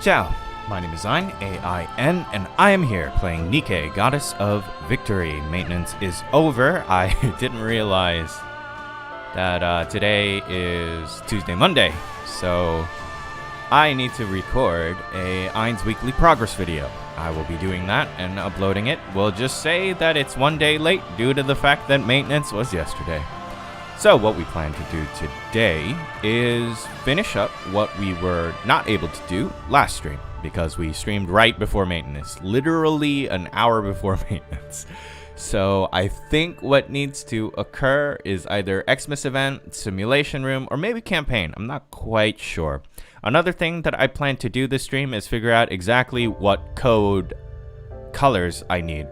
Ciao, my name is Ain, A-I-N, and I am here playing NIKKE, Goddess of Victory. Maintenance is over. I didn't realize that today is Monday, so I need to record a Ain's weekly progress video. I will be doing that and uploading it. We'll just say that it's one day late due to the fact that maintenance was yesterday. So what we plan to do today is finish up what we were not able to do last stream, because we streamed right before maintenance, literally an hour before maintenance. So I think what needs to occur is either Xmas event, simulation room, or maybe campaign. I'm not quite sure. Another thing that I plan to do this stream is figure out exactly what code colors I need.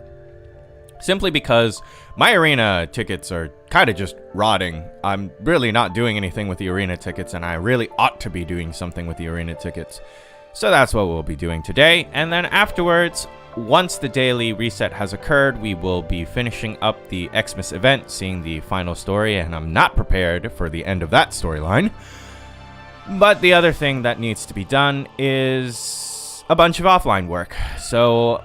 Simply because my arena tickets are kind of just rotting. I'm really not doing anything with the arena tickets, and I really ought to be doing something with the arena tickets. So that's what we'll be doing today. And then afterwards, once the daily reset has occurred, we will be finishing up the Xmas event, seeing the final story, and I'm not prepared for the end of that storyline. But the other thing that needs to be done is a bunch of offline work. So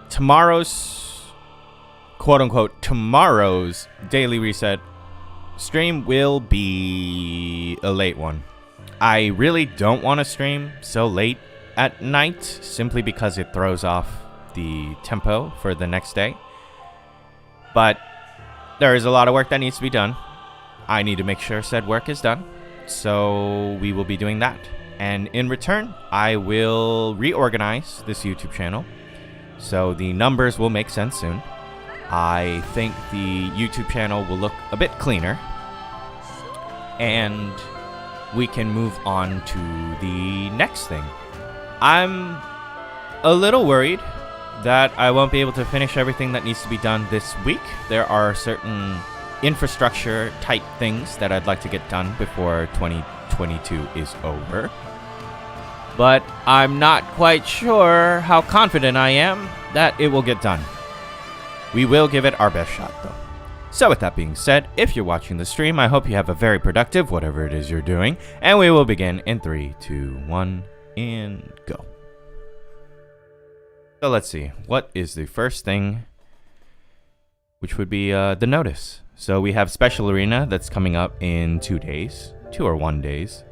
tomorrow's, quote-unquote, tomorrow's daily reset stream will be a late one. I really don't want to stream so late at night, simply because it throws off the tempo for the next day. But there is a lot of work that needs to be done. I need to make sure said work is done. So we will be doing that. And in return, I will reorganize this YouTube channel, so the numbers will make sense soon. I think the YouTube channel will look a bit cleaner, and we can move on to the next thing. I'm a little worried that I won't be able to finish everything that needs to be done this week. There are certain infrastructure type things that I'd like to get done before 2022 is over. But I'm not quite sure how confident I am that it will get done. We will give it our best shot, though. So with that being said, if you're watching the stream, I hope you have a very productive whatever it is you're doing, and we will begin in 3, 2, 1, and go. So let's see, what is the first thing, which would be the notice. So we have Special Arena that's coming up in 2 days, 2 or 1 days.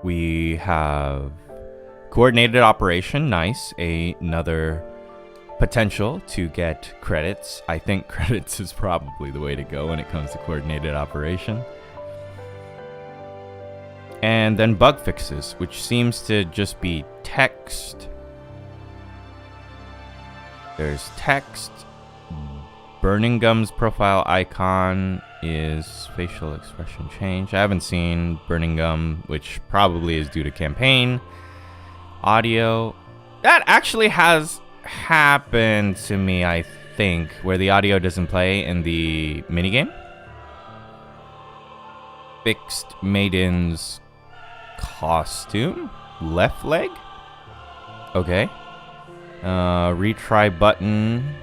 We have Coordinated Operation, nice, another potential to get credits. I think credits is probably the way to go when it comes to Coordinated Operation. And then bug fixes, which seems to just be text. There's text. Burning Gum's profile icon is facial expression change. I haven't seen Burning Gum, which probably is due to campaign. Audio. That actually has happened to me, I think, where the audio doesn't play in the minigame. Fixed Maiden's costume. Left leg? Okay. Retry button.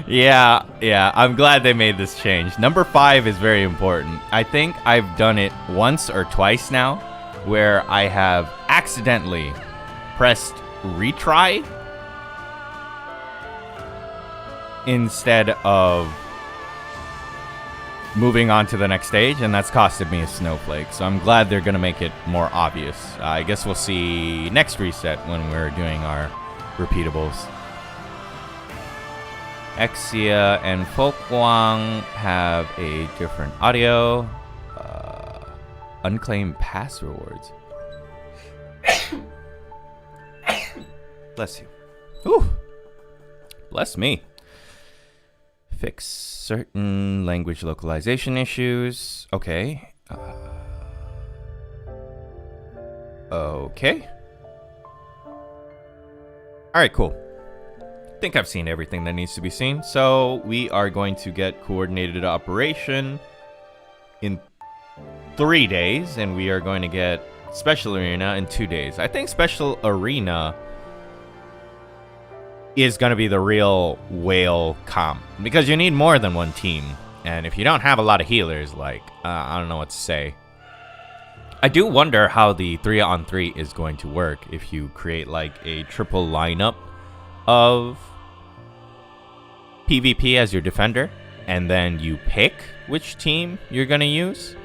Yeah, I'm glad they made this change. Number 5 is very important. I think I've done it once or twice now, where I have accidentally pressed retry instead of moving on to the next stage, and that's costed me a snowflake. So I'm glad they're gonna make it more obvious. I guess we'll see next reset when we're doing our repeatables. Exia and Folkwang have a different audio. Unclaimed pass rewards. Bless you. Ooh. Bless me. Fix certain language localization issues. Okay. Okay. Alright, cool. I think I've seen everything that needs to be seen. So we are going to get Coordinated Operation in 3 days, and we are going to get Special Arena in 2 days. I think Special Arena is going to be the real whale comp, because you need more than one team. And if you don't have a lot of healers, like, I don't know what to say. I do wonder how the 3-on-3 is going to work if you create like a triple lineup of PvP as your defender, and then you pick which team you're going to use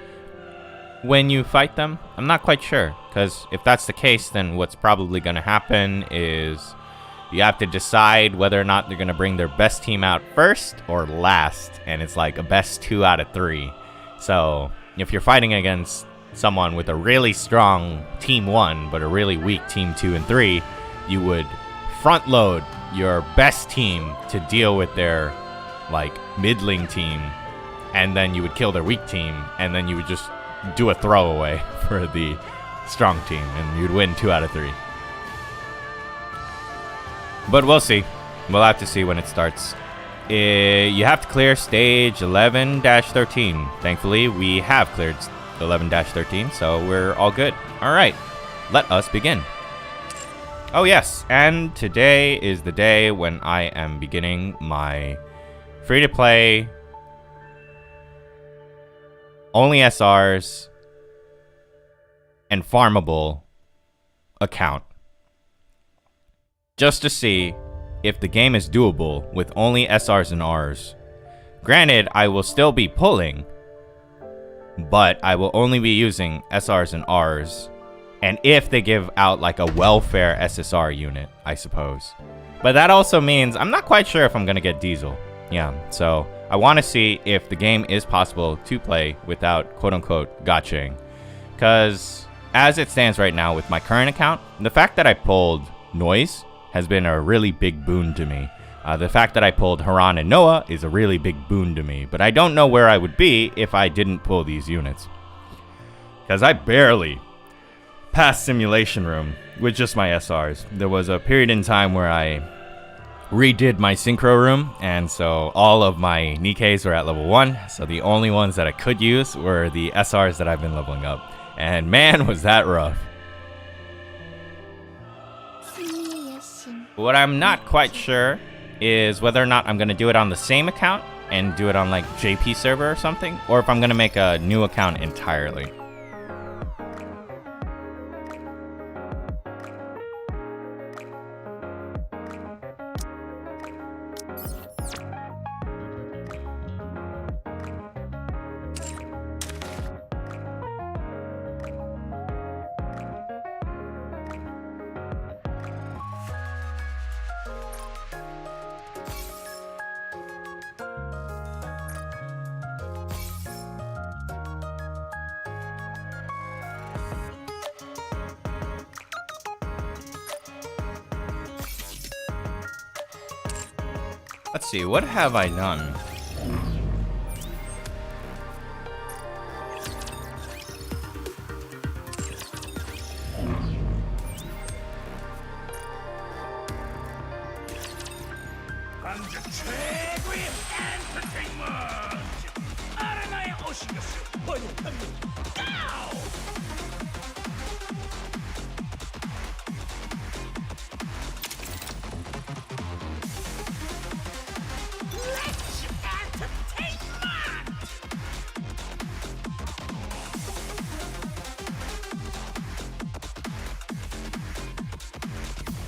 when you fight them. I'm not quite sure, because if that's the case, then what's probably going to happen is you have to decide whether or not they're going to bring their best team out first or last, and it's like a best 2 out of 3. So if you're fighting against someone with a really strong team 1 but a really weak team 2 and 3, you would front load your best team to deal with their like middling team, and then you would kill their weak team, and then you would just do a throwaway for the strong team, and you'd win 2 out of 3. But we'll see. We'll have to see when it starts. You have to clear stage 11-13. Thankfully, we have cleared 11-13, so we're all good. All right, let us begin. Oh yes, and today is the day when I am beginning my free-to-play, only SRs, and farmable account. Just to see if the game is doable with only SRs and Rs. Granted, I will still be pulling, but I will only be using SRs and Rs. And if they give out like a welfare SSR unit, I suppose. But that also means I'm not quite sure if I'm going to get Diesel. Yeah, so I want to see if the game is possible to play without quote-unquote gotchaing. Because as it stands right now with my current account, the fact that I pulled Noise has been a really big boon to me. The fact that I pulled Haran and Noah is a really big boon to me. But I don't know where I would be if I didn't pull these units. Because I barely passed Simulation Room with just my SRs. There was a period in time where I redid my Synchro Room, and so all of my Nikkes were at level 1, so the only ones that I could use were the SRs that I've been leveling up. And man, was that rough. What I'm not quite sure is whether or not I'm going to do it on the same account and do it on like JP server or something, or if I'm going to make a new account entirely. Let's see, what have I done?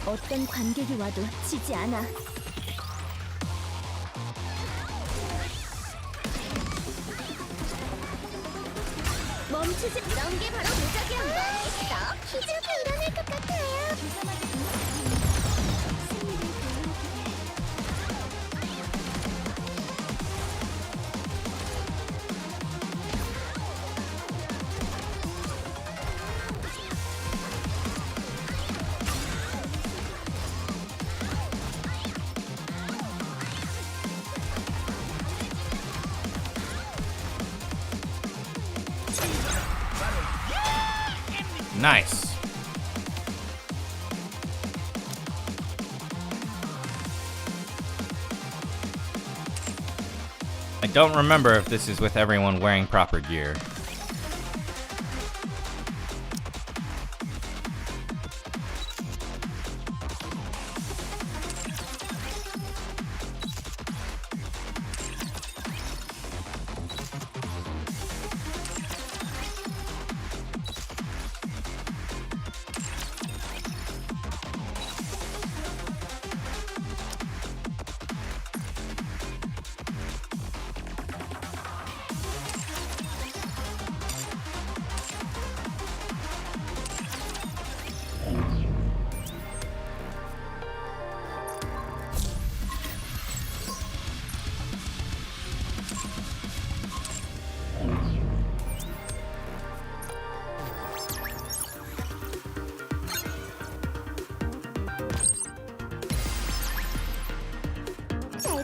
어떤 관객이 와도 지지 않아. 멈추지. 이런 게 바로 무적의 한 번이겠어. 기적이 일어날 것 같아요. Nice. I don't remember if this is with everyone wearing proper gear.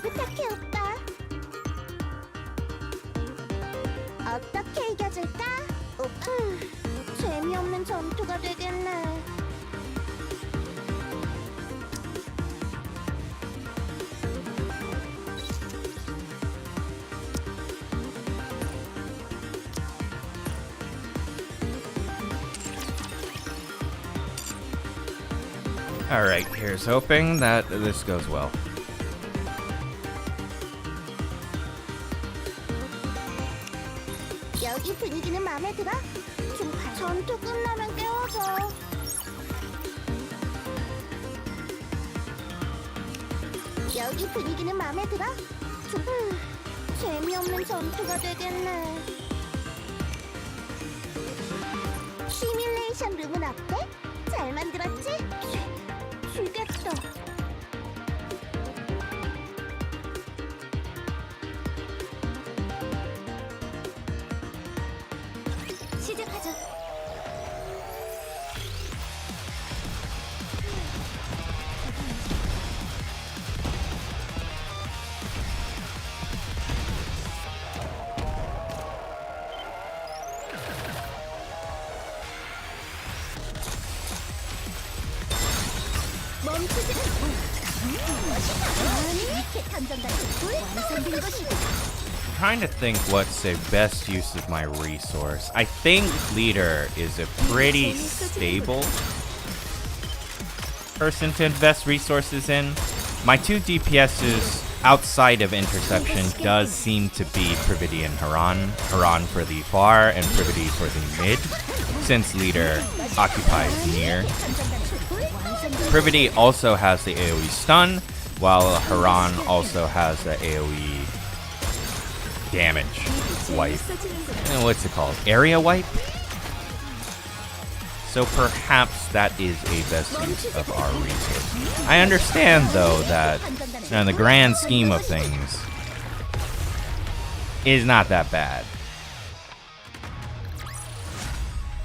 부탁해 오빠. 어떻게 이겨줄까? 오빠. 재미없는 전투가 되겠네. Alright, here's hoping that this goes well. 여기 분위기는 마음에 들어? 전투 끝나면 깨워줘. 여기 분위기는 마음에 들어? 재미없는 전투가 되겠네. 시뮬레이션 룸은 어때? 잘 만들었지? 죽겠어. 시작하자. 멈추지. 이렇게 탐정단이 완성된 것이다. Trying to think what's the best use of my resource. I think leader is a pretty stable person to invest resources in. My two DPSs outside of interception does seem to be Privity and Haran. Haran for the far and Privity for the mid, since leader occupies near. Privity also has the AoE stun, while Haran also has the AoE damage wipe. What's it called? Area wipe? So perhaps that is a best use of our resources. I understand though that in the grand scheme of things is not that bad.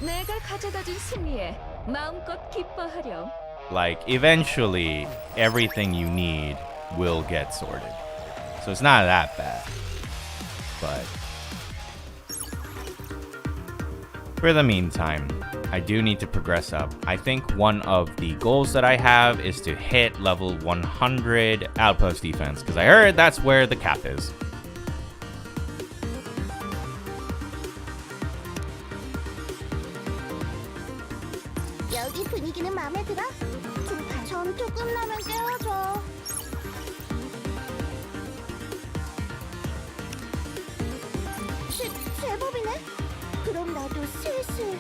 내가 가져다준 승리에 마음껏 기뻐하렴. Like eventually everything you need will get sorted. So it's not that bad. But for the meantime, I do need to progress up. I think one of the goals that I have is to hit level 100 outpost defense, because I heard that's where the cap is. 여기 분위기는 마음에 들어? 전투 끝나면 깨워줘. 제법이네? 그럼 나도 슬슬.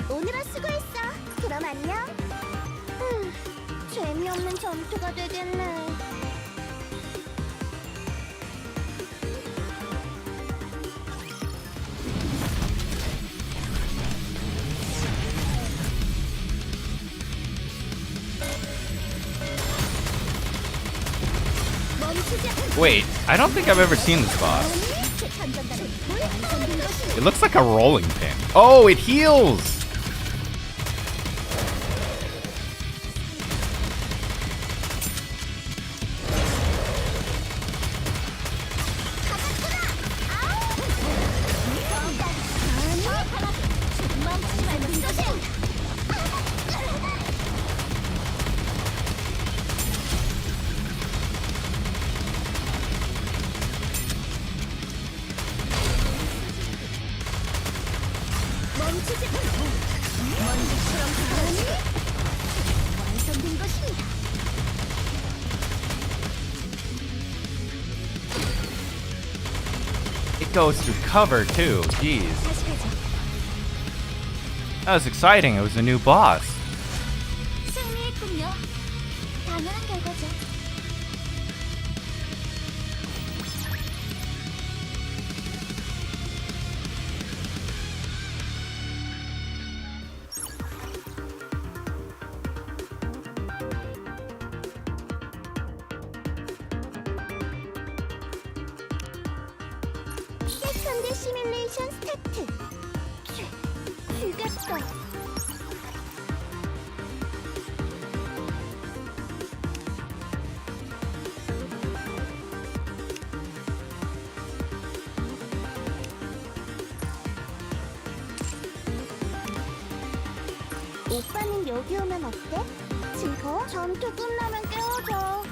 오늘은 수고했어. 그럼 안녕. 재미없는 전투가 되겠네. Wait, I don't think I've ever seen this boss. It looks like a rolling pin. Oh, it heals! It goes through cover too. Jeez. That was exciting. It was a new boss. 승리했군요. 당연한 결과죠. 세컨드 시뮬레이션 스타트. 죽였어. 오빠는 여기 오면 어때? 즐거워? 전투 끝나면 깨워줘.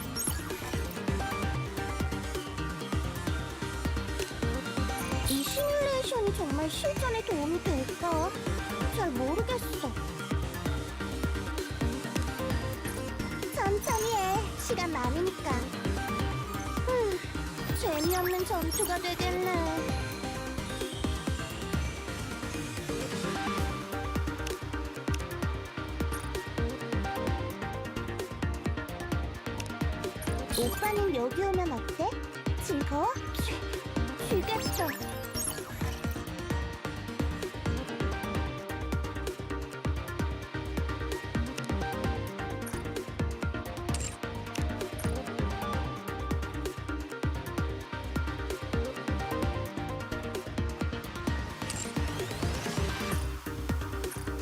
이 시뮬레이션이 정말 실전에 도움이 될까? 잘 모르겠어. 천천히 해. 시간 많으니까. 재미없는 전투가 되겠네. 오빠는 여기 오면 어때? 즐거워? 죽겠어.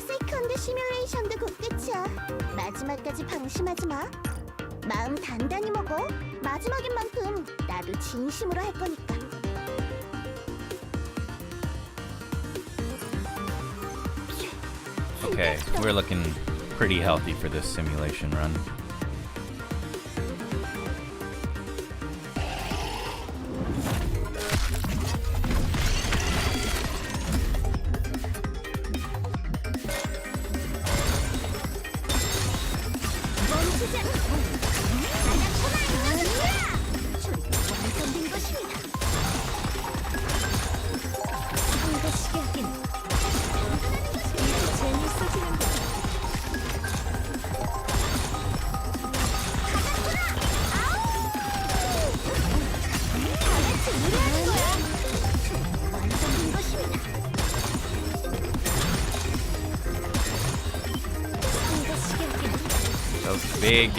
세컨드 시뮬레이션도 곧 끝이야. 마지막까지 방심하지 마. 마음 단단히 먹어. 마지막인 만큼 나도 진심으로 할 거니까. Okay, we're looking pretty healthy for this simulation run. Those big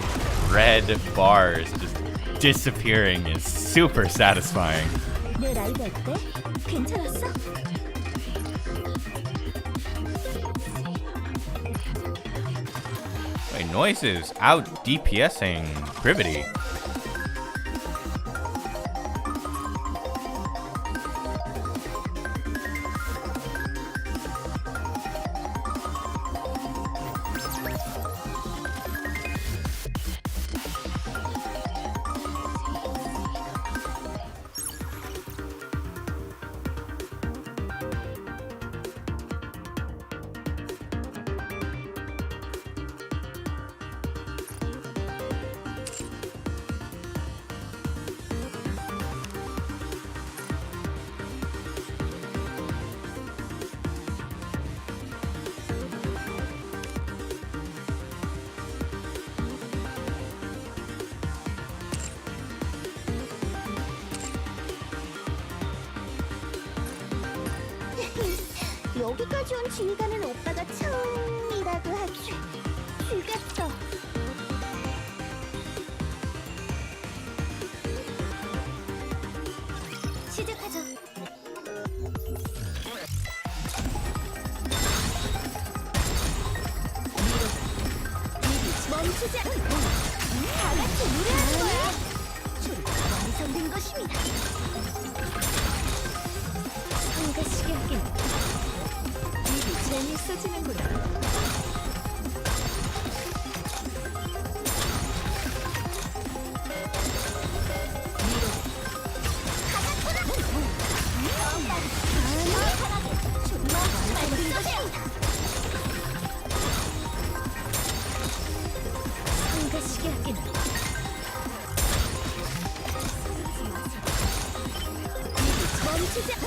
red bars just disappearing is super satisfying. 내 라이브 어때? 괜찮았어? Wait, Noise is out DPSing Privity. 여기까지 온 지휘관은 오빠가 처음이라고 하지. 죽겠어. 시작하죠. 멈추지 않고 다 같이 노래하는 거야. 준비가 완성된 것입니다. 성가시게 하긴 일이 재밌어지는구나. 성가시게 하긴 멈추지 않고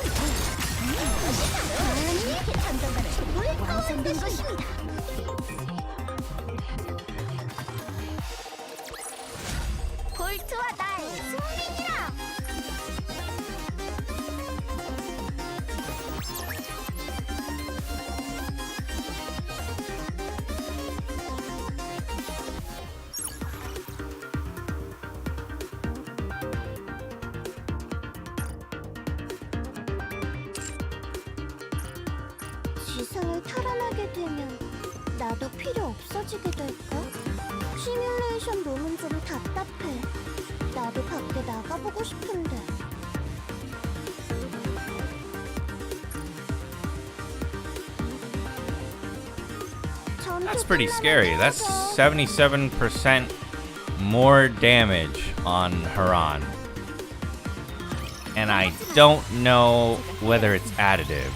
완성된 것입니다. 볼트와 나의 승리니라. 지상을 탈환하게 되면 나도 필요 없어지게 될까? 시뮬레이션 룸은 좀 답답해. 나도 밖에 나가보고 싶은데. 전 That's pretty scary. That's 77% more damage on Haran. And I don't know whether it's additive.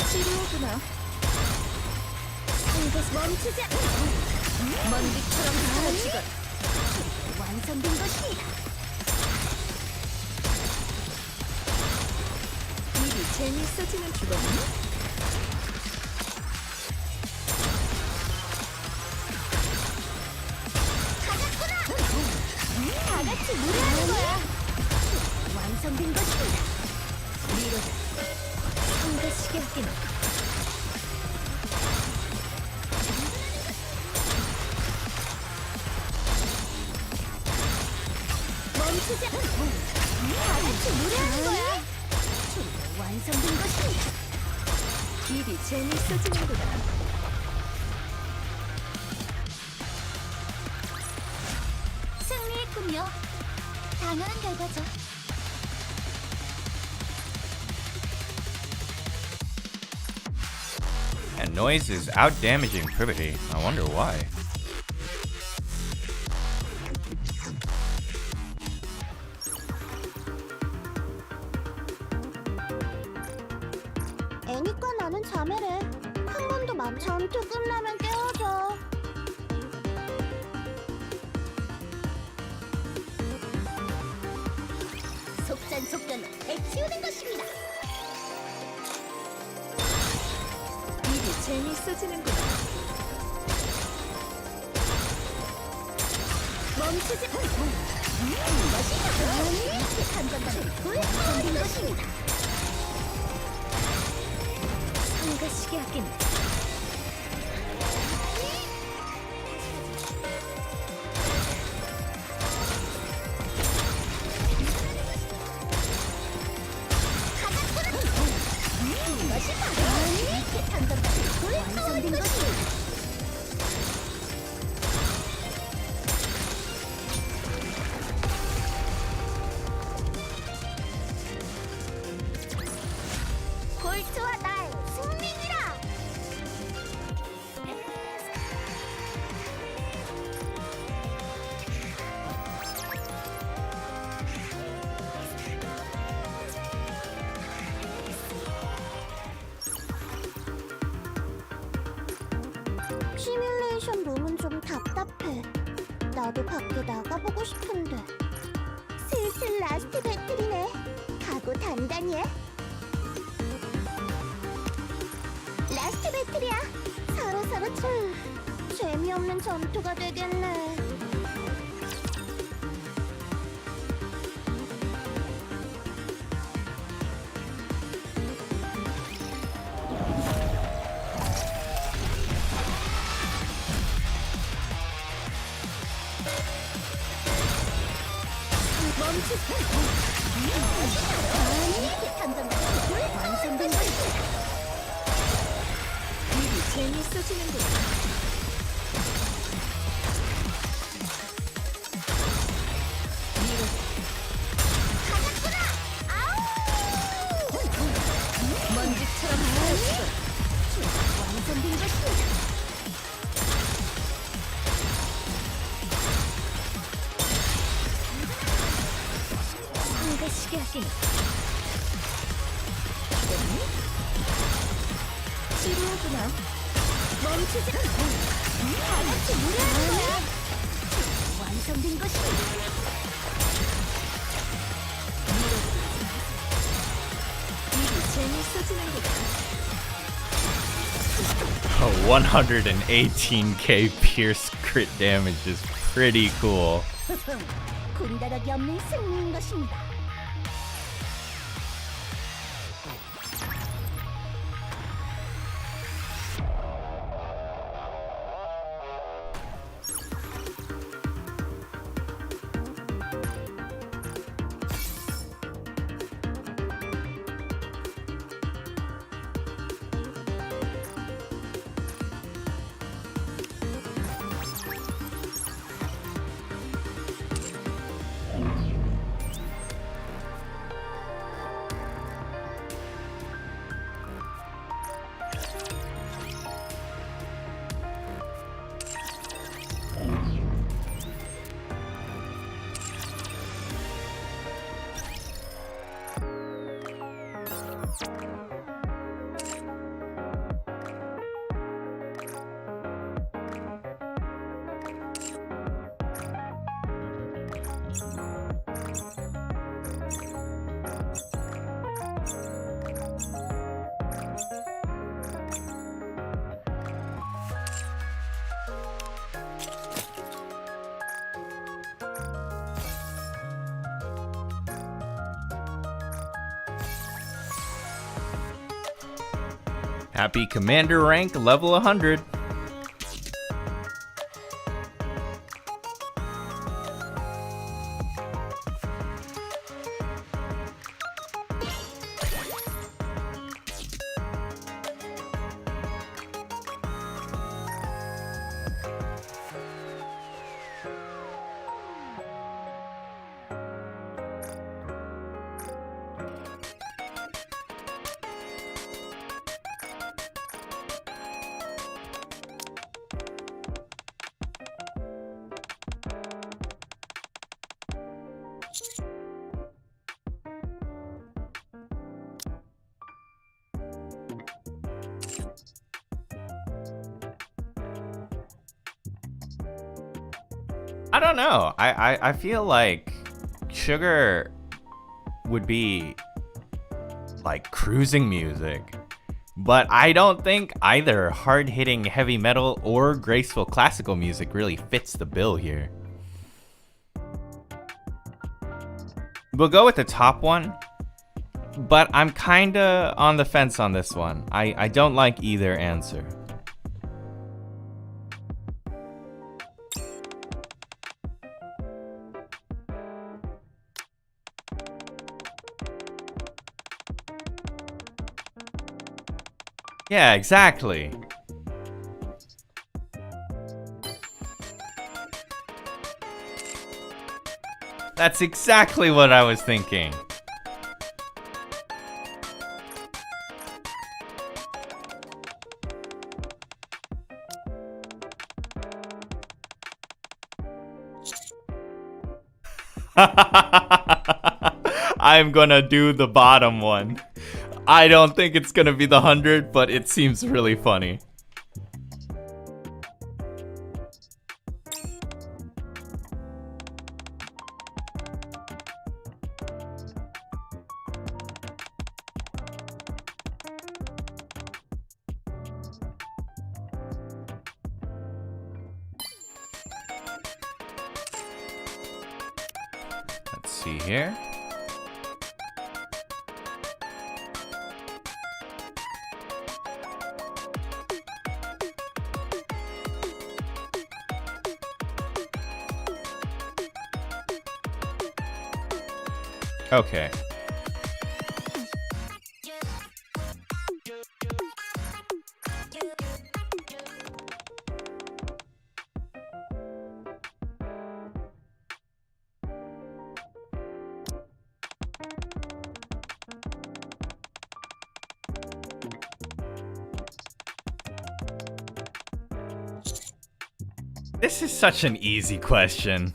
치료구나. 멈추지 않. 먼지처럼 사라지건. 완성된 것입니다. 일이 재밌어지는 주거든요. 다 같이 무리하는 거야. 완성된 것입니다. 미로다. 성가시게 하기는. 멈추지 않. 다 같이 무리하는 거야. 완성된 것입니다. 일이 재밌어지는구나. 승리했군요. 당연한 결과죠. And Noise is out damaging Privity. I wonder why. 애니까 나는 자매래. 한 번도 전투 끝나면 깨워줘. 속전속결로 해치우는 것입니다. 일이 재밌어지는구나. 멈추지 것이다. 한전반을 불태우는 것입니다. 성가시게 하기는. 완성된 것입니다. 골트와 나의 승리니라. 시뮬레이션 룸은 좀 답답해. 나도 밖에 나가보고 싶은데. 슬슬 라스트 배틀이네. 각오 단단히 해. 라스트 배틀이야. 서로 재미없는 전투가 되겠네. 완성된 것이다. 일이 재밌어지는구나. 먼지처럼 사라지건. 완성된 것입니다. 성가시게 하기는. 치료구나. 멈추지 다 같이 무리하는 거야. 완성된 것입니다. 일이 재밌어지는구나. 118k pierce crit damage is pretty cool. 군다력이 없는 승리인 것입니다. Happy commander rank level 100. I don't know. I feel like Sugar would be like cruising music. But I don't think either hard-hitting heavy metal or graceful classical music really fits the bill here. We'll go with the top one, but I'm kinda on the fence on this one. I don't like either answer. Yeah, exactly. That's exactly what I was thinking. I'm gonna do the bottom one. I don't think it's gonna be the 100, but it seems really funny. Let's see here. Okay. This is such an easy question.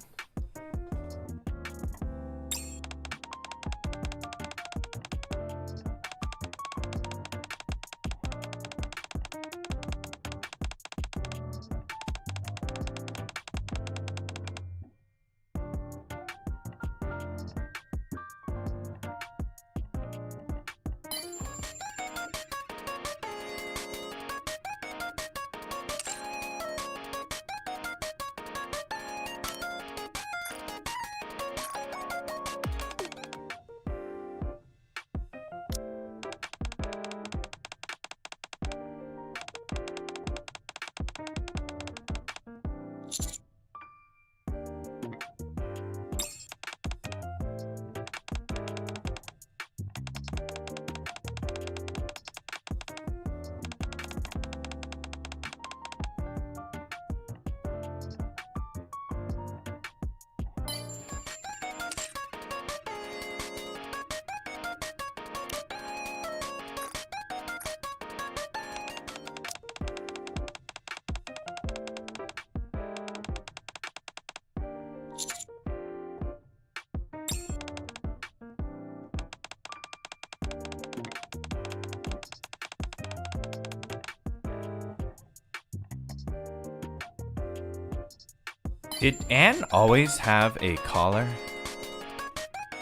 Did Anne always have a collar?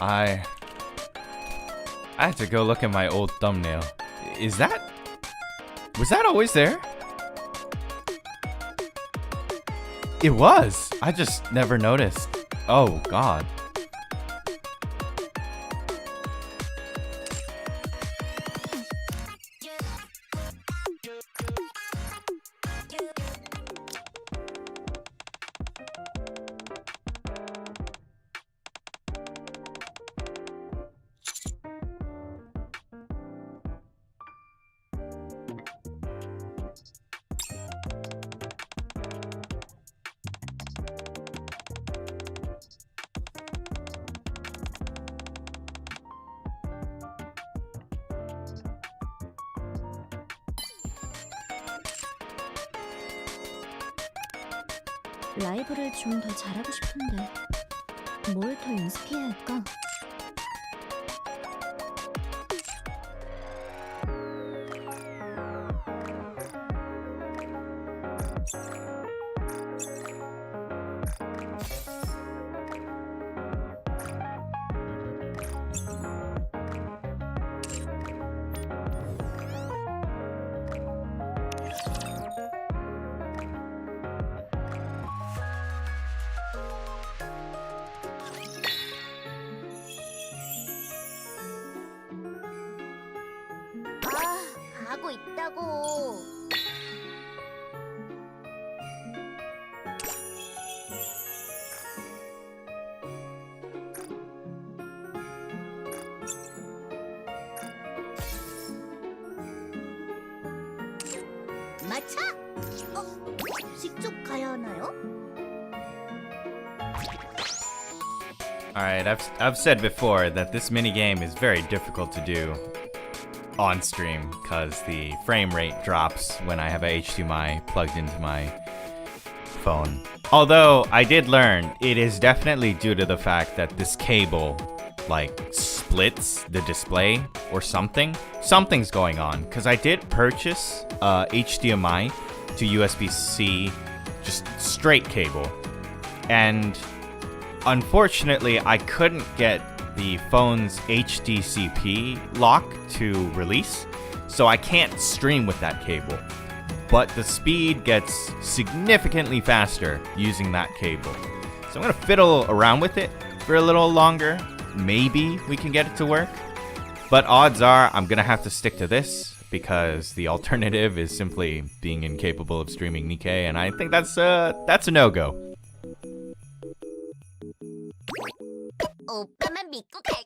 I had to go look at my old thumbnail. Was that always there? It was. I just never noticed. Oh God. 라이브를 좀 더 잘하고 싶은데 뭘 더 연습해야 할까? 하고 있다고. 마차? 직접 가야 하나요? Alright, I've said before that this minigame is very difficult to do on stream because the frame rate drops when I have a HDMI plugged into my phone. Although I did learn it is definitely due to the fact that this cable like splits the display or something. Something's going on because I did purchase HDMI to USB-C, just straight cable, and unfortunately I couldn't get the phone's HDCP lock to release, so I can't stream with that cable. But the speed gets significantly faster using that cable. So I'm gonna fiddle around with it for a little longer. Maybe we can get it to work. But odds are I'm gonna have to stick to this because the alternative is simply being incapable of streaming NIKKE, and I think that's a no-go. 오빠만 믿고 갈게.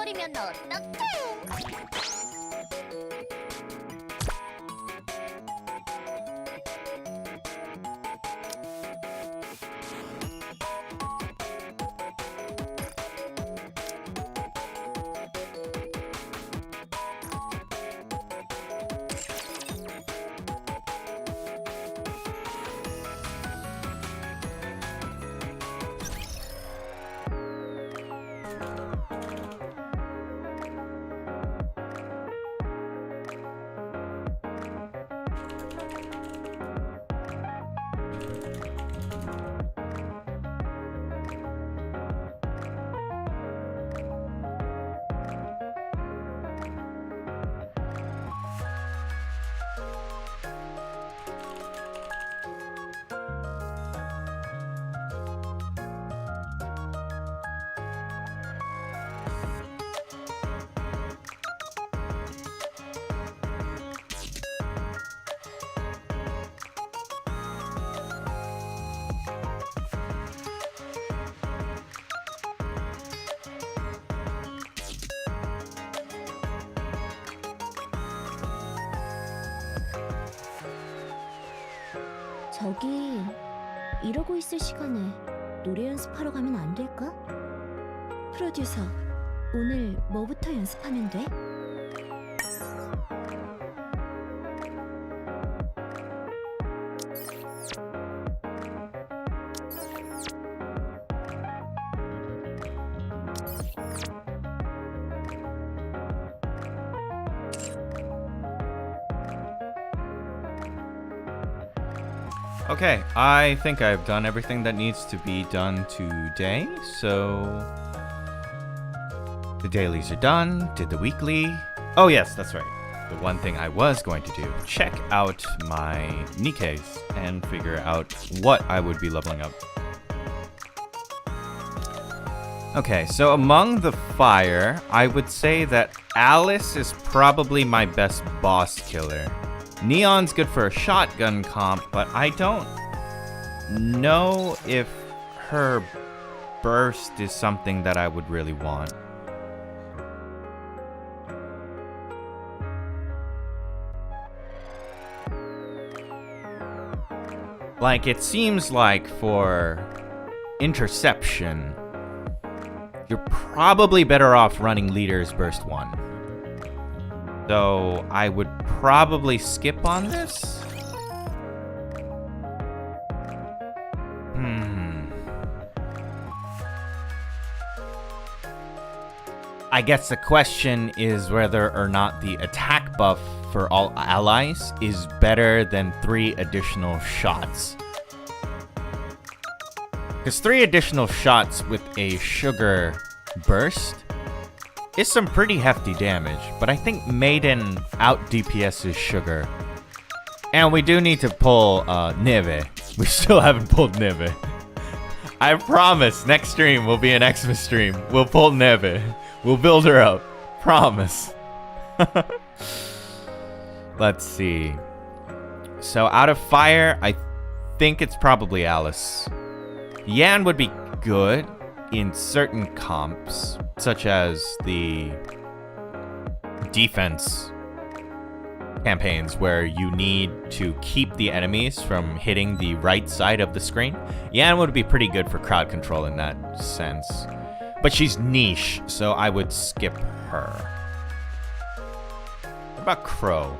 버리면 어떡해? 저기 이러고 있을 시간에 노래 연습하러 가면 안 될까? 프로듀서, 오늘 뭐부터 연습하면 돼? Okay, I think I've done everything that needs to be done today, so the dailies are done, did the weekly. Oh yes, that's right. The one thing I was going to do, check out my Nikkes and figure out what I would be leveling up. Okay, so among the fire, I would say that Alice is probably my best boss killer. Neon's good for a shotgun comp, but I don't know if her burst is something that I would really want. Like, it seems like for interception, you're probably better off running Leader's Burst 1. So I would probably skip on this. I guess the question is whether or not the attack buff for all allies is better than 3 additional shots. Because 3 additional shots with a sugar burst is some pretty hefty damage, but I think Maiden out DPS's sugar. And we do need to pull Neve. We still haven't pulled Neve. I promise next stream will be an Xmas stream. We'll pull Neve. We'll build her up. Promise. Let's see. So out of fire, I think it's probably Alice. Yan would be good in certain comps, such as the defense campaigns where you need to keep the enemies from hitting the right side of the screen. Yan would be pretty good for crowd control in that sense. But she's niche, so I would skip her. What about Crow?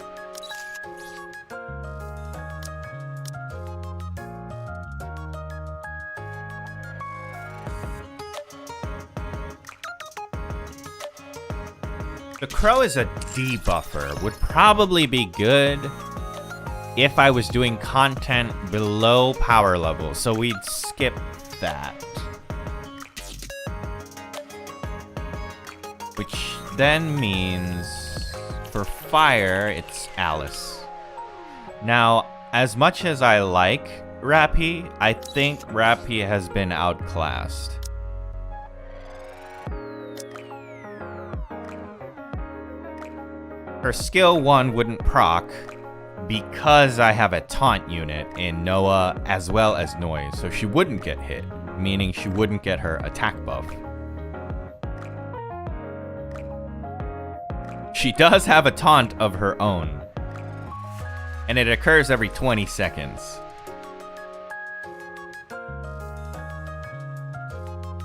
The Crow is a debuffer. Would probably be good if I was doing content below power level, so we'd skip that. Which then means for fire, it's Alice. Now, as much as I like Rappy, I think Rappy has been outclassed. Her skill 1 wouldn't proc because I have a taunt unit in Noah as well as Noise, so she wouldn't get hit, meaning she wouldn't get her attack buff. She does have a taunt of her own. And it occurs every 20 seconds.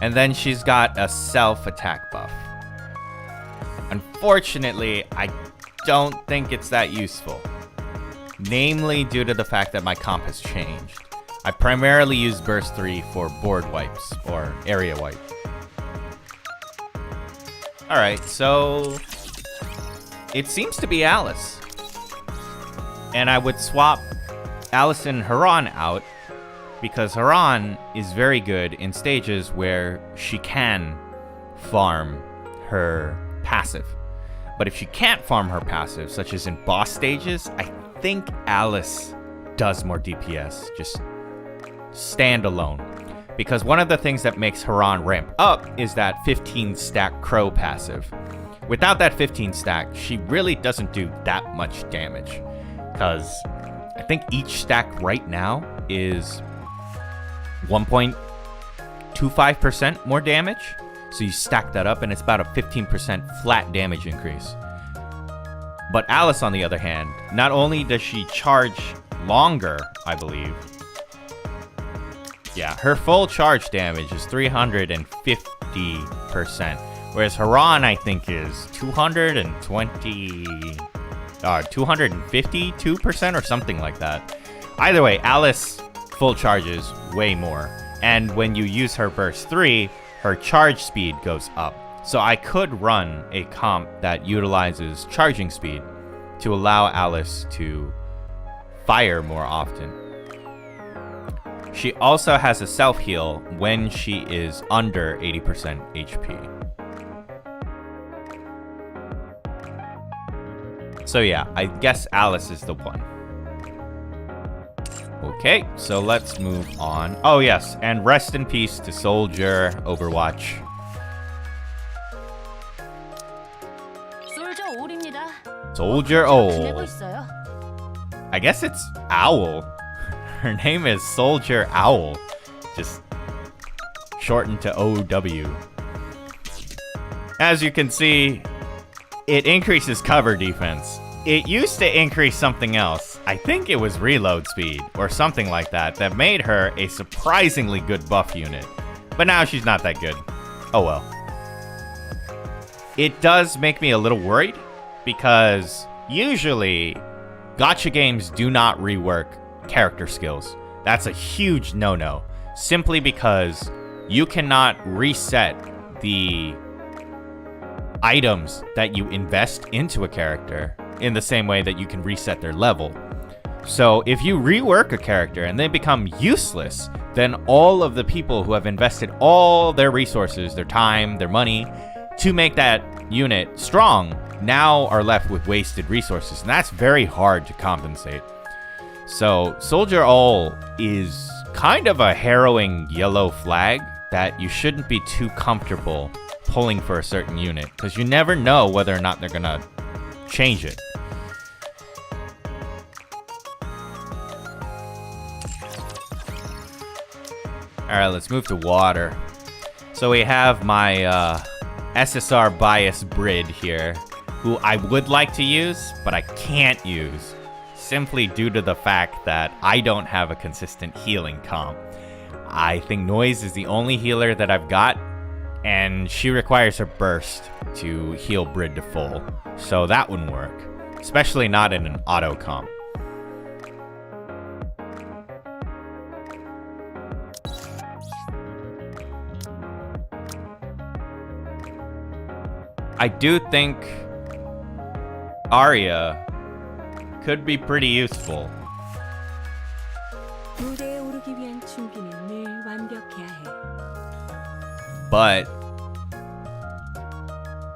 And then she's got a self-attack buff. Unfortunately, I don't think it's that useful. Namely due to the fact that my comp has changed. I primarily use Burst 3 for board wipes, or area wipe. Alright, so it seems to be Alice. And I would swap Alice and Haran out because Haran is very good in stages where she can farm her passive. But if she can't farm her passive, such as in boss stages, I think Alice does more DPS, just stand alone. Because one of the things that makes Haran ramp up is that 15 stack crow passive. Without that 15 stack, she really doesn't do that much damage. Because I think each stack right now is 1.25% more damage. So you stack that up and it's about a 15% flat damage increase. But Alice, on the other hand, not only does she charge longer, I believe. Yeah, her full charge damage is 350%. Whereas Haran, I think, is 252% or something like that. Either way, Alice full charges way more. And when you use her burst 3, her charge speed goes up. So I could run a comp that utilizes charging speed to allow Alice to fire more often. She also has a self-heal when she is under 80% HP. So yeah, I guess Alice is the one. Okay, so let's move on. Oh yes, and rest in peace to Soldier Overwatch. Soldier Owl. I guess it's Owl. Her name is Soldier Owl. Just shortened to OW. As you can see, it increases cover defense. It used to increase something else. I think it was reload speed or something like that that made her a surprisingly good buff unit. But now she's not that good. Oh well. It does make me a little worried because usually gacha games do not rework character skills. That's a huge no-no. Simply because you cannot reset the items that you invest into a character in the same way that you can reset their level. So if you rework a character and they become useless, then all of the people who have invested all their resources, their time, their money to make that unit strong now are left with wasted resources, and that's very hard to compensate. So Soldier Owl is kind of a harrowing yellow flag that you shouldn't be too comfortable pulling for a certain unit, because you never know whether or not they're gonna change it. Alright, let's move to water. So we have my SSR bias Brid here, who I would like to use, but I can't use, simply due to the fact that I don't have a consistent healing comp. I think Noise is the only healer that I've got, and she requires her burst to heal Brid to full, so that wouldn't work, especially not in an auto comp. I do think Arya could be pretty useful. But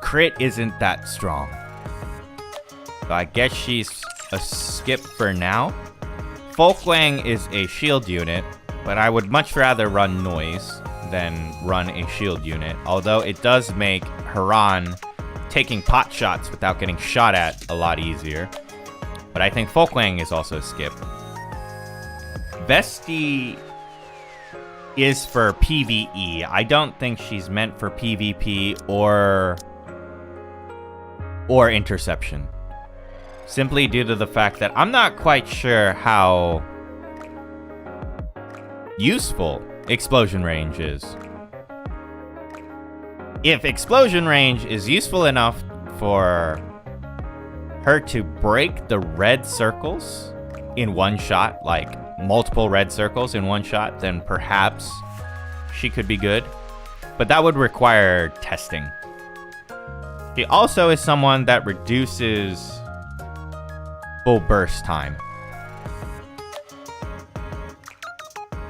crit isn't that strong. So I guess she's a skip for now. Folkwang is a shield unit, but I would much rather run Noise than run a shield unit. Although it does make Haran taking pot shots without getting shot at a lot easier. But I think Folkwang is also a skip. Vesti is for PvE. I don't think she's meant for PvP or or interception. Simply due to the fact that I'm not quite sure how useful explosion range is. If explosion range is useful enough for her to break the red circles in one shot, like multiple red circles in one shot, then perhaps she could be good. But that would require testing. She also is someone that reduces full burst time.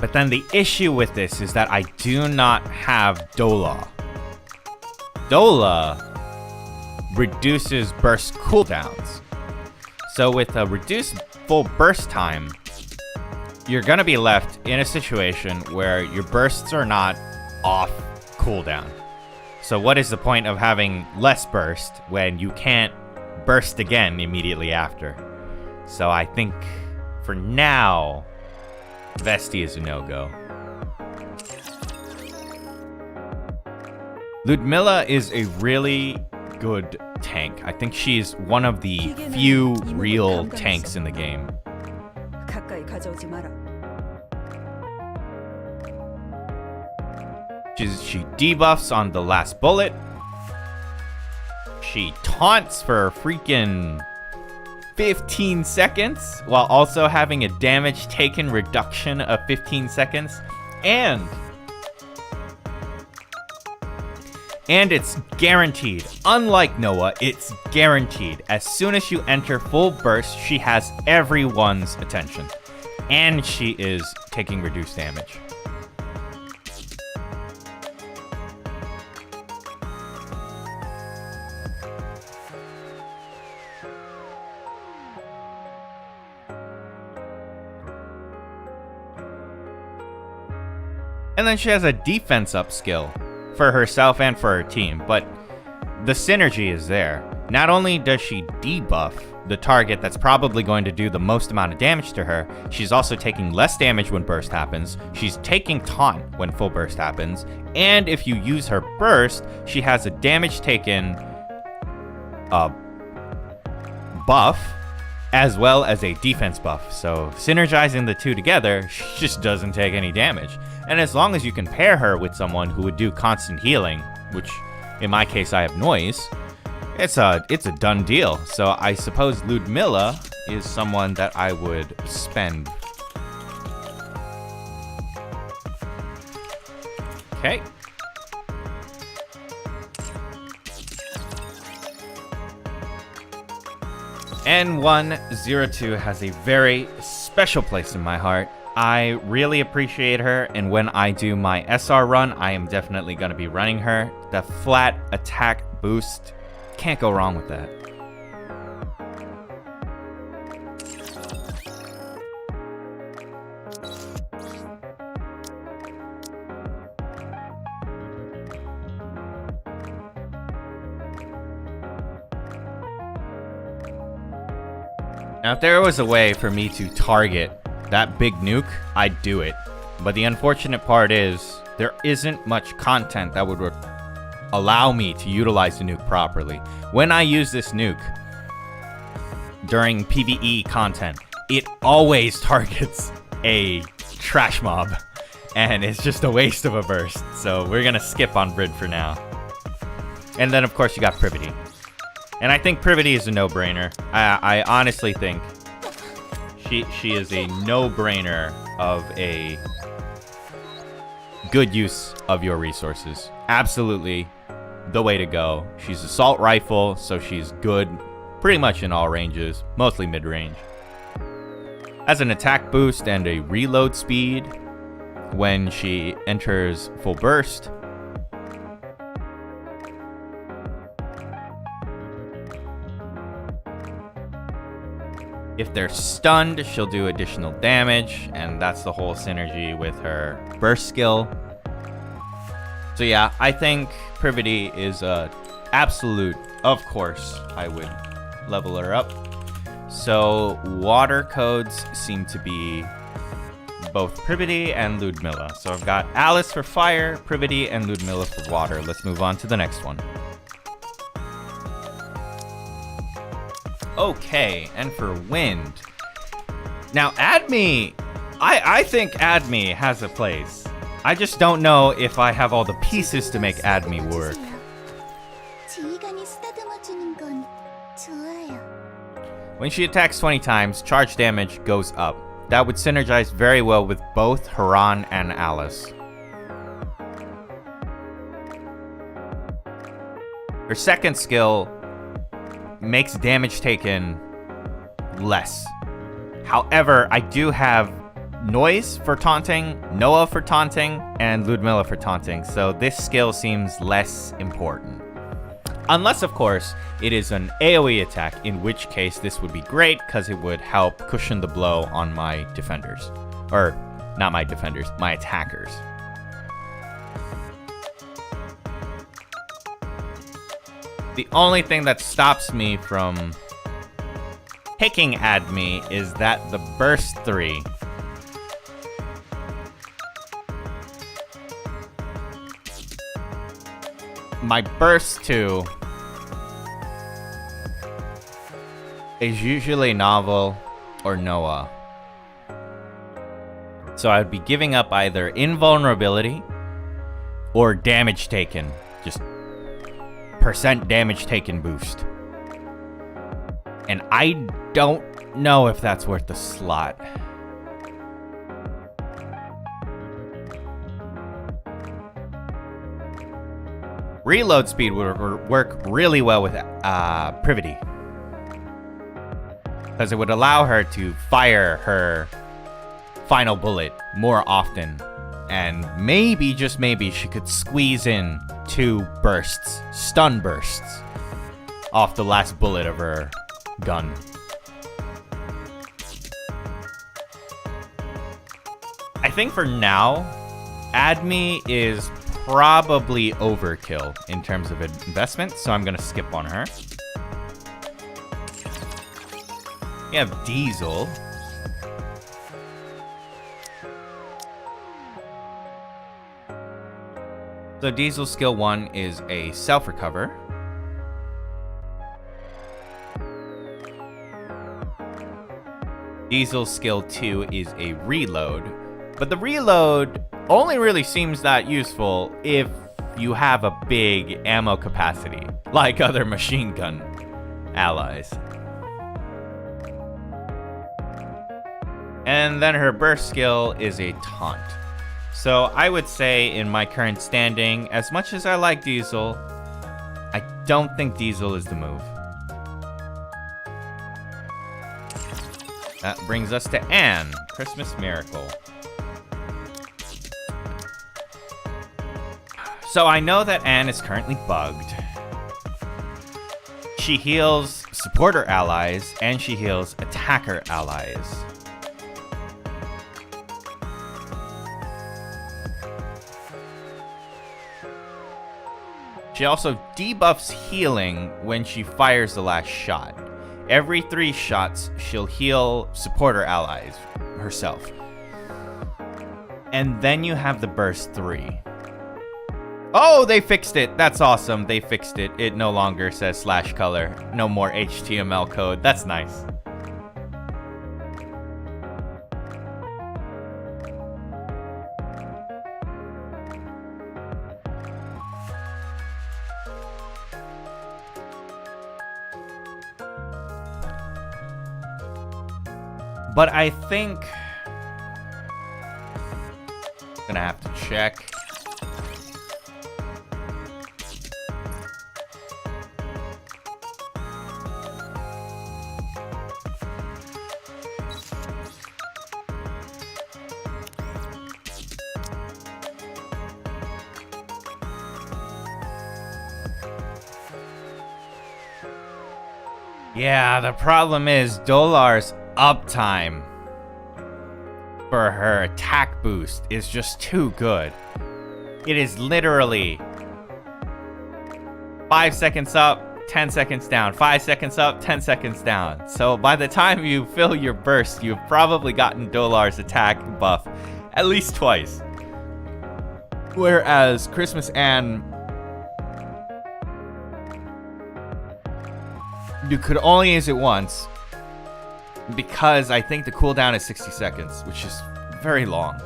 But then the issue with this is that I do not have Dola. Dola reduces burst cooldowns. So with a reduced full burst time, you're gonna be left in a situation where your bursts are not off cooldown. So what is the point of having less burst when you can't burst again immediately after? So I think for now, Vesti is a no-go. Ludmilla is a really good tank. I think she's one of the few real tanks in the game. She debuffs on the last bullet. She taunts for freaking 15 seconds while also having a damage taken reduction of 15 seconds. And it's guaranteed. Unlike Noah, it's guaranteed. As soon as you enter full burst, she has everyone's attention. And she is taking reduced damage. And then she has a defense up skill for herself and for her team, but the synergy is there. Not only does she debuff the target that's probably going to do the most amount of damage to her, she's also taking less damage when burst happens, she's taking taunt when full burst happens, and if you use her burst, she has a damage taken buff as well as a defense buff. So synergizing the two together, she just doesn't take any damage. And as long as you can pair her with someone who would do constant healing, which in my case I have noise, it's a done deal. So I suppose Ludmilla is someone that I would spend. Okay. N102 has a very special place in my heart. I really appreciate her, and when I do my SR run, I am definitely going to be running her. The flat attack boost, can't go wrong with that. Now, if there was a way for me to target that big nuke, I'd do it. But the unfortunate part is, there isn't much content that would allow me to utilize the nuke properly. When I use this nuke during PvE content, it always targets a trash mob. And it's just a waste of a burst. So we're gonna skip on Brid for now. And then of course you got Privity. And I think Privity is a no-brainer. I honestly think she is a no-brainer of a good use of your resources. Absolutely the way to go. She's assault rifle, so she's good pretty much in all ranges, mostly mid-range. Has an attack boost and a reload speed when she enters full burst. If they're stunned, she'll do additional damage, and that's the whole synergy with her burst skill. So yeah, I think Privity is a absolute, of course, I would level her up. So water codes seem to be both Privity and Ludmilla. So I've got Alice for fire, Privity, and Ludmilla for water. Let's move on to the next one. okay. And for wind. Now, Adme, I think Adme has a place. I just don't know if I have all the pieces to make Adme work. 지휘관이 쓰다듬어주는 건 좋아요. When she attacks 20 times, charge damage goes up. That would synergize very well with both Haran and Alice. Her second skill makes damage taken less. However, I do have Noise for taunting, Noah for taunting, and Ludmilla for taunting, so this skill seems less important. Unless, of course, it is an AoE attack, in which case this would be great because it would help cushion the blow on my defenders. Or, not my defenders, my attackers. The only thing that stops me from picking Adme is that the burst 3 my burst 2 is usually Novel or Noah. So I'd be giving up either invulnerability or damage taken. Just percent damage taken boost. And I don't know if that's worth the slot. Reload speed would work really well with Privity, because it would allow her to fire her final bullet more often, and maybe, just maybe, she could squeeze in 2 bursts, stun bursts, off the last bullet of her gun. I think for now, Adme is probably overkill in terms of investment, so I'm gonna skip on her. We have Diesel. So Diesel skill 1 is a self-recover. Diesel skill 2 is a reload, but the reload only really seems that useful if you have a big ammo capacity, like other machine gun allies. And then her burst skill is a taunt. So I would say in my current standing, as much as I like Diesel, I don't think Diesel is the move. That brings us to Anne, Christmas Miracle. So I know that Anne is currently bugged. She heals supporter allies and she heals attacker allies. She also debuffs healing when she fires the last shot. Every 3 shots, she'll heal supporter allies herself. And then you have the burst 3. Oh, they fixed it. That's awesome. They fixed it. It no longer says /color. No more HTML code. That's nice. But I think I'm gonna have to check. Yeah, the problem is Dolar's uptime for her attack boost is just too good. It is literally 5 seconds up, 10 seconds down, 5 seconds up, 10 seconds down. So by the time you fill your burst, you've probably gotten Dolar's attack buff at least twice. Whereas Christmas Anne you could only use it once because I think the cooldown is 60 seconds, which is very long.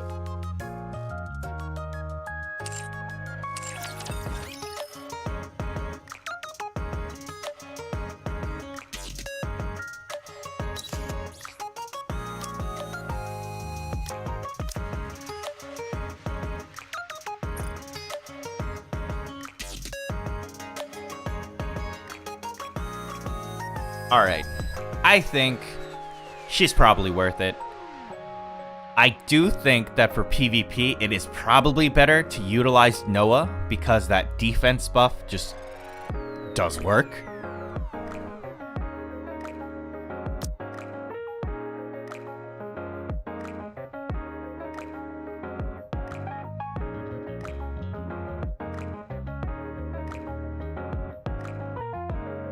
Alright, I think she's probably worth it. I do think that for PvP, it is probably better to utilize Noah because that defense buff just does work.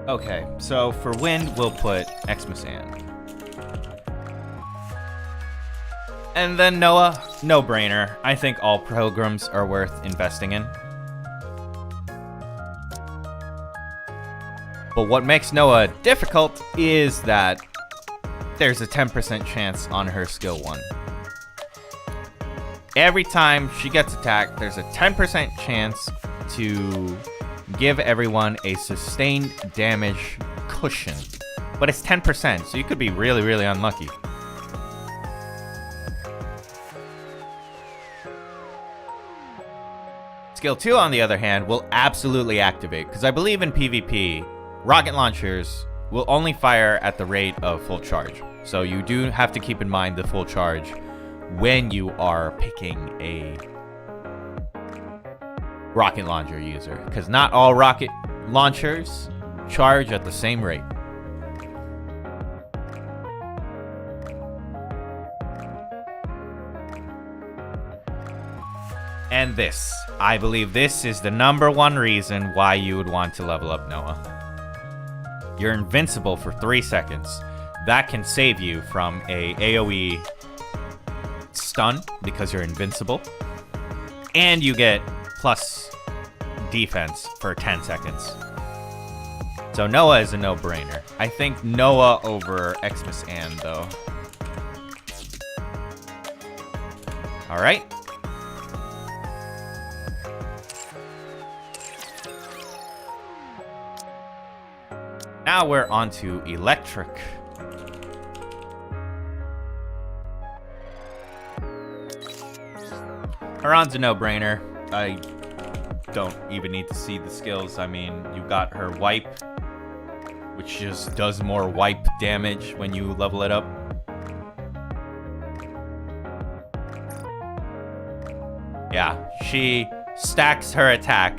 Okay, so for wind, we'll put Xmas Ann. And then Noah, no-brainer. I think all programs are worth investing in. But what makes Noah difficult is that there's a 10% chance on her skill 1. Every time she gets attacked, there's a 10% chance to give everyone a sustained damage cushion. But it's 10%, so you could be really, really unlucky. Skill 2, on the other hand, will absolutely activate, because I believe in PvP, rocket launchers will only fire at the rate of full charge. So you do have to keep in mind the full charge when you are picking a rocket launcher user, because not all rocket launchers charge at the same rate. And this, I believe this is the #1 reason why you would want to level up Noah. You're invincible for 3 seconds. That can save you from a AoE stun because you're invincible. And you get plus defense for 10 seconds. So Noah is a no-brainer. I think Noah over Xmas Ann, though. Alright. Now we're on to Electric. Haran's a no-brainer. I don't even need to see the skills. I mean, you got her wipe, which just does more wipe damage when you level it up. Yeah, she stacks her attack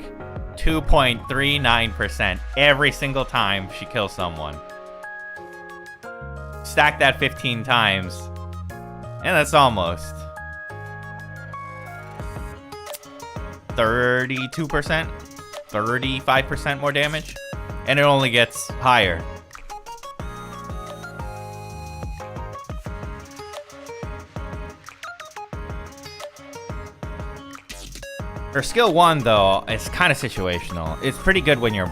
2.39% every single time she kills someone. Stack that 15 times, and that's almost 32%, 35% more damage, and it only gets higher. Her skill 1, though, is kind of situational. It's pretty good when you're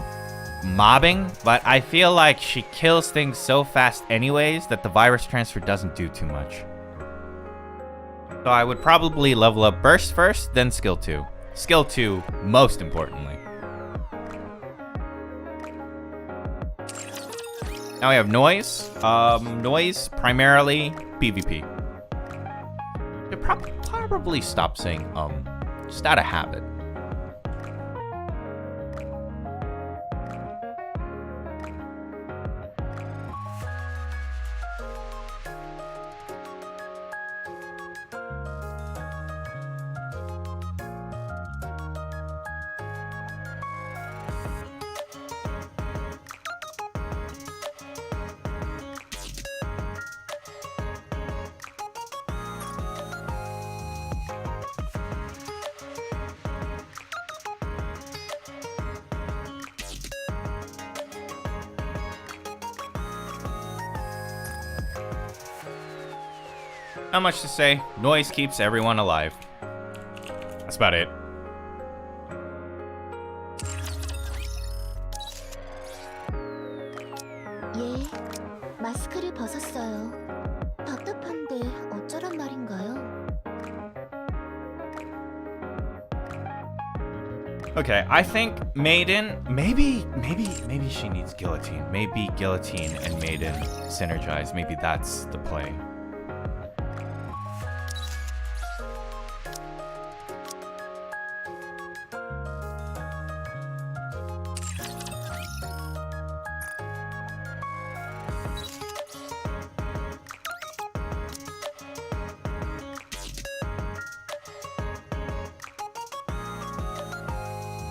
mobbing, but I feel like she kills things so fast anyways that the virus transfer doesn't do too much. So I would probably level up Burst first, then skill 2. Skill 2, most importantly. Now we have Noise. Noise, primarily PvP. Should probably stop saying just out of habit. Not much to say. Noise keeps everyone alive. That's about it. 예, 마스크를 벗었어요. 답답한데 어쩌란 말인가요? Okay, I think Maiden, maybe she needs Guillotine. Maybe Guillotine and Maiden synergize. Maybe that's the play.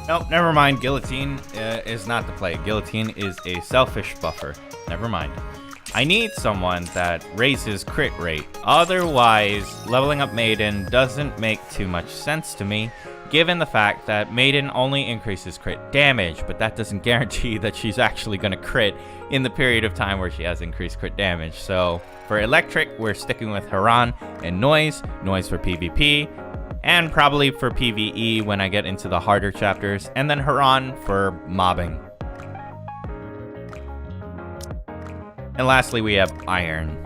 Nope, never mind. Guillotine is not the play. Guillotine is a selfish buffer. Never mind. I need someone that raises crit rate. Otherwise, leveling up Maiden doesn't make too much sense to me, given the fact that Maiden only increases crit damage, but that doesn't guarantee that she's actually going to crit in the period of time where she has increased crit damage. So for Electric, we're sticking with Haran and Noise. Noise for PvP. And probably for PvE when I get into the harder chapters, and then Haran for mobbing. And lastly, we have Iron.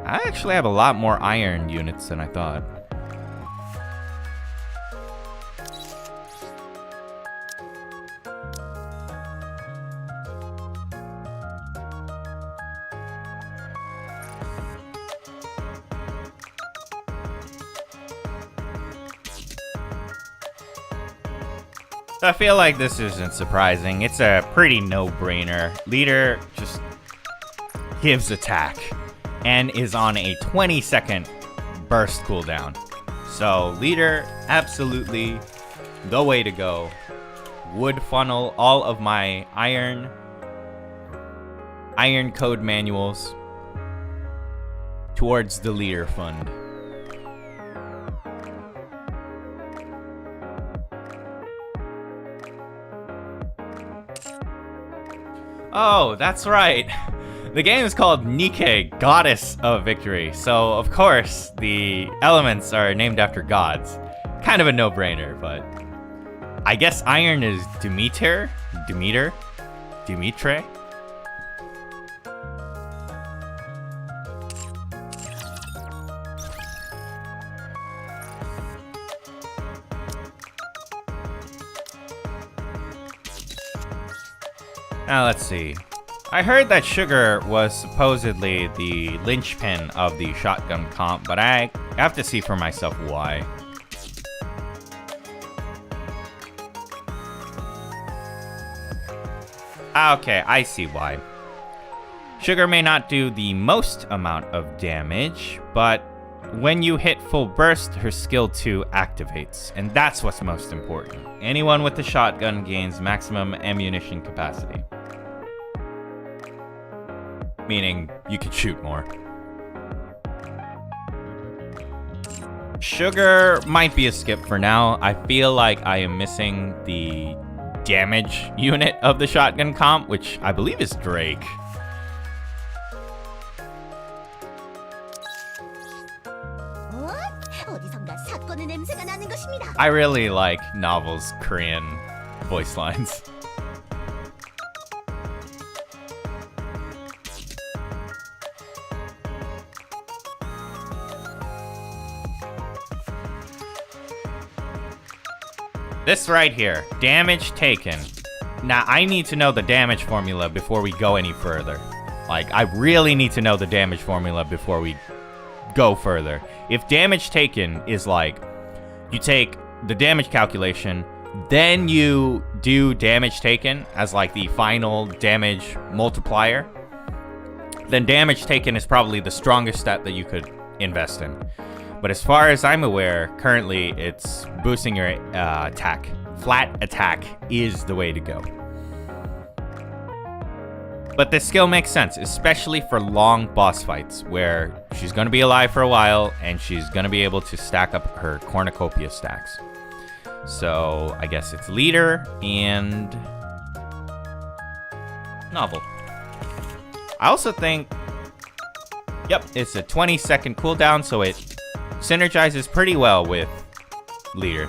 I actually have a lot more Iron units than I thought. I feel like this isn't surprising. It's a pretty no-brainer. Leader just gives attack and is on a 20-second burst cooldown. So Leader, absolutely the way to go. Would funnel all of my iron code manuals towards the Leader fund. Oh, that's right. The game is called NIKKE, Goddess of Victory. So, of course, the elements are named after gods. Kind of a no-brainer, but I guess Iron is Demeter? Demetre? Now let's see. I heard that Sugar was supposedly the linchpin of the shotgun comp, but I have to see for myself why. Okay, I see why. Sugar may not do the most amount of damage, but when you hit full burst, her skill 2 activates, and that's what's most important. Anyone with the shotgun gains maximum ammunition capacity. Meaning, you can shoot more. Sugar might be a skip for now. I feel like I am missing the damage unit of the shotgun comp, which I believe is Drake. I really like Novel's Korean voice lines. This right here, damage taken. Now, I need to know the damage formula before we go any further. Like, I really need to know the damage formula before we go further. If damage taken is like, you take the damage calculation, then you do damage taken as like the final damage multiplier, then damage taken is probably the strongest stat that you could invest in. But as far as I'm aware, currently it's boosting your attack. Flat attack is the way to go. But this skill makes sense, especially for long boss fights, where she's going to be alive for a while, and she's going to be able to stack up her cornucopia stacks. So, I guess it's Leader and Novel. I also think, yep, it's a 20-second cooldown, so it synergizes pretty well with Leader.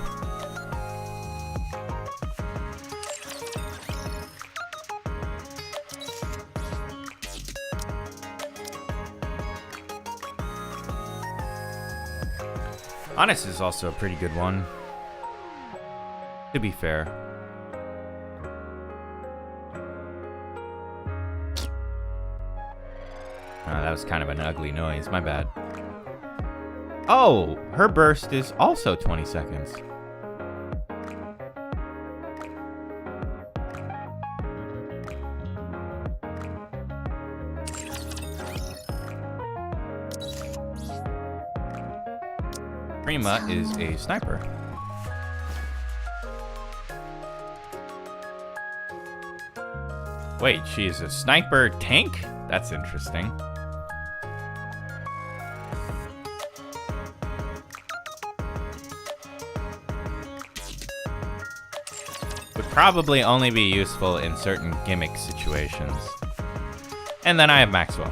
Honest is also a pretty good one, to be fair. That was kind of an ugly noise, my bad. Oh, her burst is also 20 seconds. Prima is a sniper. Wait, she's a sniper tank? That's interesting. Would probably only be useful in certain gimmick situations. And then I have Maxwell.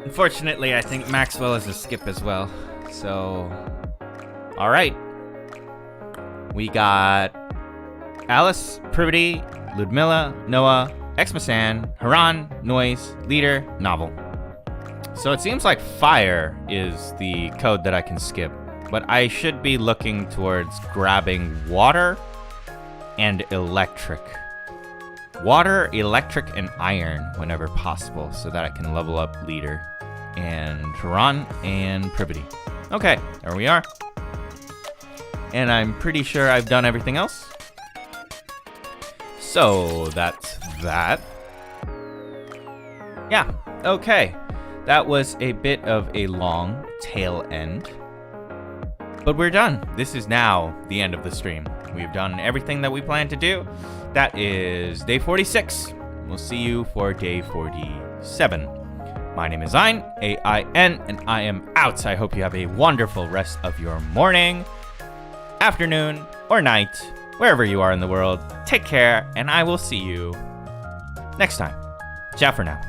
Unfortunately, I think Maxwell is a skip as well. So, all right. We got Alice, Privity, Ludmilla, Noah, Xmasan, Haran, Noise, Leader, Novel. So it seems like fire is the code that I can skip, but I should be looking towards grabbing water and electric. Water, electric, and iron whenever possible so that I can level up Leader and Haran and Privity. Okay, there we are. And I'm pretty sure I've done everything else. So that's that. Yeah, okay. That was a bit of a long tail end. But we're done. This is now the end of the stream. We've done everything that we planned to do. That is day 46. We'll see you for day 47. My name is Ain, A-I-N, and I am out. I hope you have a wonderful rest of your morning, afternoon, or night, wherever you are in the world. Take care, and I will see you next time. Ciao for now.